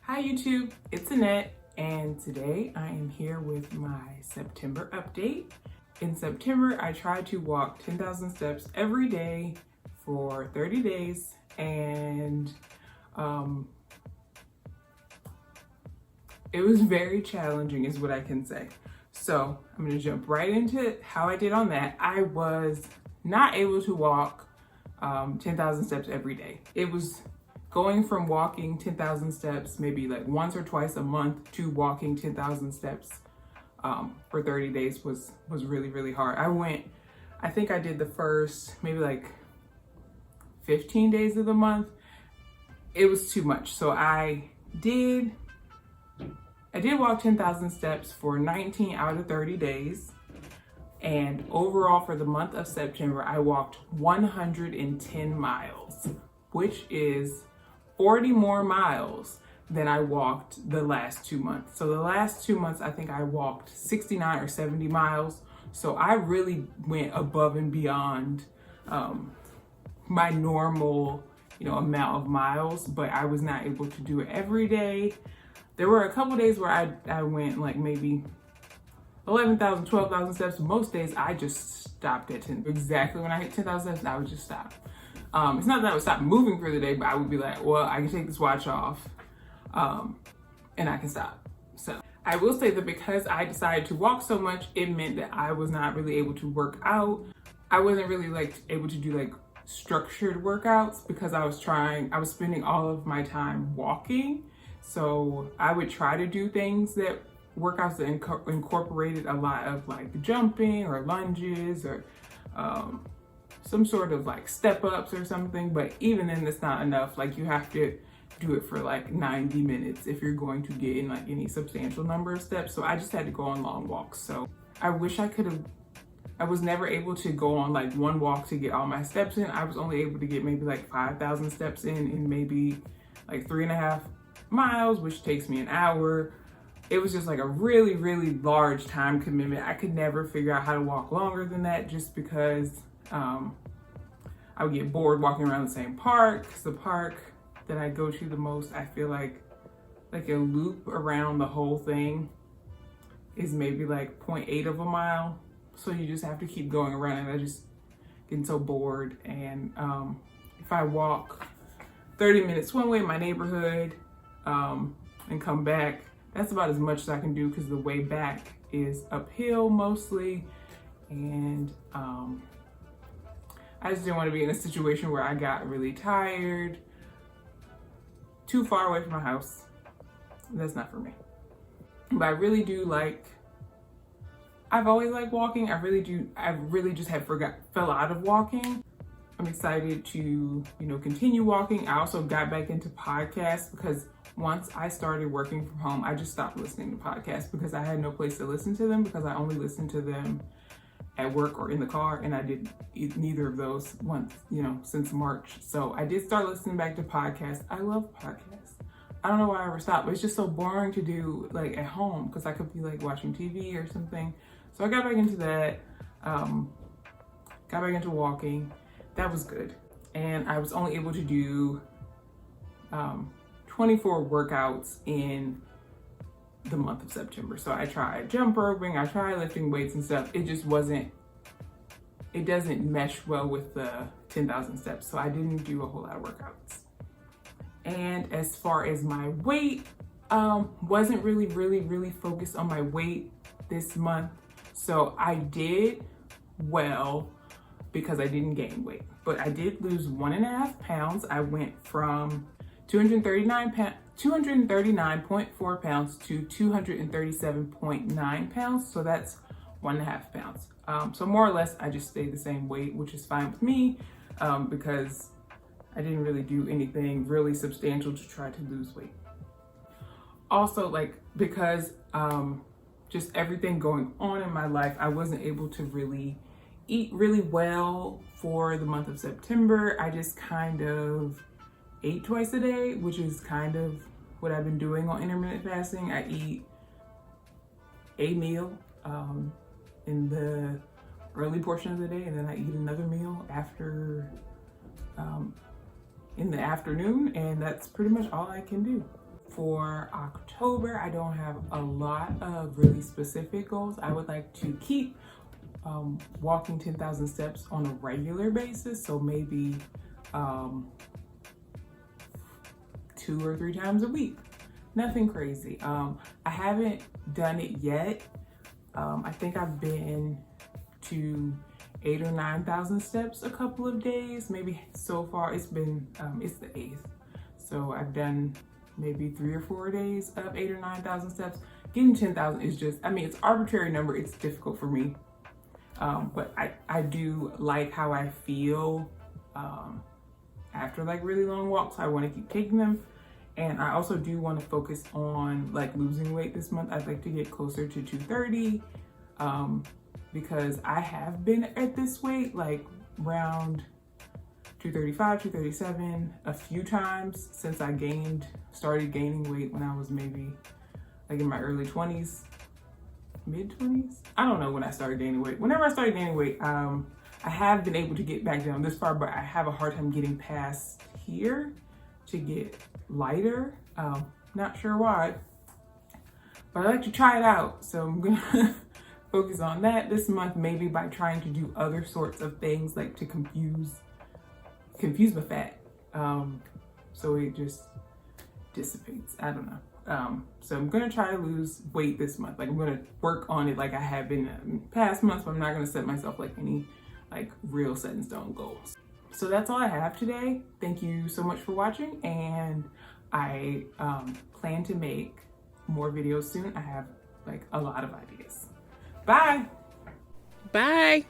Hi YouTube, it's Annette, and today I am here with my September update. In September, I tried to walk 10,000 steps every day for 30 days, and it was very challenging is what I can say. So I'm gonna jump right into how I did on that. I was not able to walk 10,000 steps every day. It was going from walking 10,000 steps maybe like once or twice a month to walking 10,000 steps for 30 days was really, really hard. I think I did the first maybe like 15 days of the month. It was too much. So I did walk 10,000 steps for 19 out of 30 days. And overall for the month of September, I walked 110 miles, which is 40 more miles than I walked the last 2 months. So the last 2 months, I think I walked 69 or 70 miles. So I really went above and beyond my normal, amount of miles, but I was not able to do it every day. There were a couple days where I went like maybe 11,000, 12,000 steps. Most days I just stopped at 10. Exactly when I hit 10,000 steps, I would just stop. It's not that I would stop moving for the day, but I would be like, well, I can take this watch off and I can stop. So I will say that because I decided to walk so much, it meant that I was not really able to work out. I wasn't really able to do structured workouts because I was spending all of my time walking. So I would try to do workouts that incorporated a lot of jumping or lunges or some sort of step ups or something, but even then that's not enough. You have to do it for 90 minutes if you're going to get in any substantial number of steps. So I just had to go on long walks. So I wish I was never able to go on one walk to get all my steps in. I was only able to get maybe 5,000 steps in maybe 3.5 miles, which takes me an hour. It was just a really, really large time commitment. I could never figure out how to walk longer than that just because I would get bored walking around the same park. 'Cause the park that I go to the most, I feel like a loop around the whole thing is maybe 0.8 of a mile. So you just have to keep going around, and I just getting so bored. And if I walk 30 minutes one way in my neighborhood and come back, that's about as much as I can do because the way back is uphill mostly. And I just didn't want to be in a situation where I got really tired, too far away from my house. That's not for me. But I really do I've always liked walking. I really do. I really just fell out of walking. I'm excited to, continue walking. I also got back into podcasts because once I started working from home, I just stopped listening to podcasts because I had no place to listen to them because I only listened to them at work or in the car, and I did neither of those once, since March. So I did start listening back to podcasts. I love podcasts. I don't know why I ever stopped, but it's just so boring to do at home because I could be watching TV or something. So I got back into that, got back into walking. That was good. And I was only able to do 24 workouts in the month of September. So I tried jump roping, I tried lifting weights and stuff. It just doesn't mesh well with the 10,000 steps. So I didn't do a whole lot of workouts. And as far as my weight, wasn't really focused on my weight this month. So I did well because I didn't gain weight, but I did lose 1.5 pounds. I went from 239.4 pounds to 237.9 pounds. So that's 1.5 pounds. So more or less, I just stayed the same weight, which is fine with me because I didn't really do anything really substantial to try to lose weight. Also, like, because just everything going on in my life, I wasn't able to really eat really well for the month of September. I just kind of ate twice a day, which is kind of what I've been doing on intermittent fasting. I eat a meal in the early portion of the day, and then I eat another meal after in the afternoon, and that's pretty much all I can do. For October, I don't have a lot of really specific goals. I would like to keep walking 10,000 steps on a regular basis, so maybe 2 or 3 times a week. Nothing crazy. I haven't done it yet. I think I've been to 8,000 or 9,000 steps a couple of days. Maybe so far it's been, it's the 8th. So I've done maybe 3 or 4 days of 8,000 or 9,000 steps. Getting 10,000 is just, I mean, it's an arbitrary number. It's difficult for me. But I do like how I feel after like really long walks. I want to keep taking them. And I also do want to focus on like losing weight this month. I'd like to get closer to 230 because I have been at this weight like around 235, 237 a few times since I started gaining weight when I was maybe like in my early 20s, mid 20s. I don't know when I started gaining weight. Whenever I started gaining weight, I have been able to get back down this far, but I have a hard time getting past here to get lighter. Not sure why, but I like to try it out. So I'm gonna focus on that this month, maybe by trying to do other sorts of things like to confuse my fat. So it just dissipates. I don't know. So I'm gonna try to lose weight this month. Like I'm gonna work on it like I have been in past months, but I'm not gonna set myself like any like real set in stone goals. So that's all I have today. Thank you so much for watching, and I plan to make more videos soon. I have like a lot of ideas. Bye. Bye.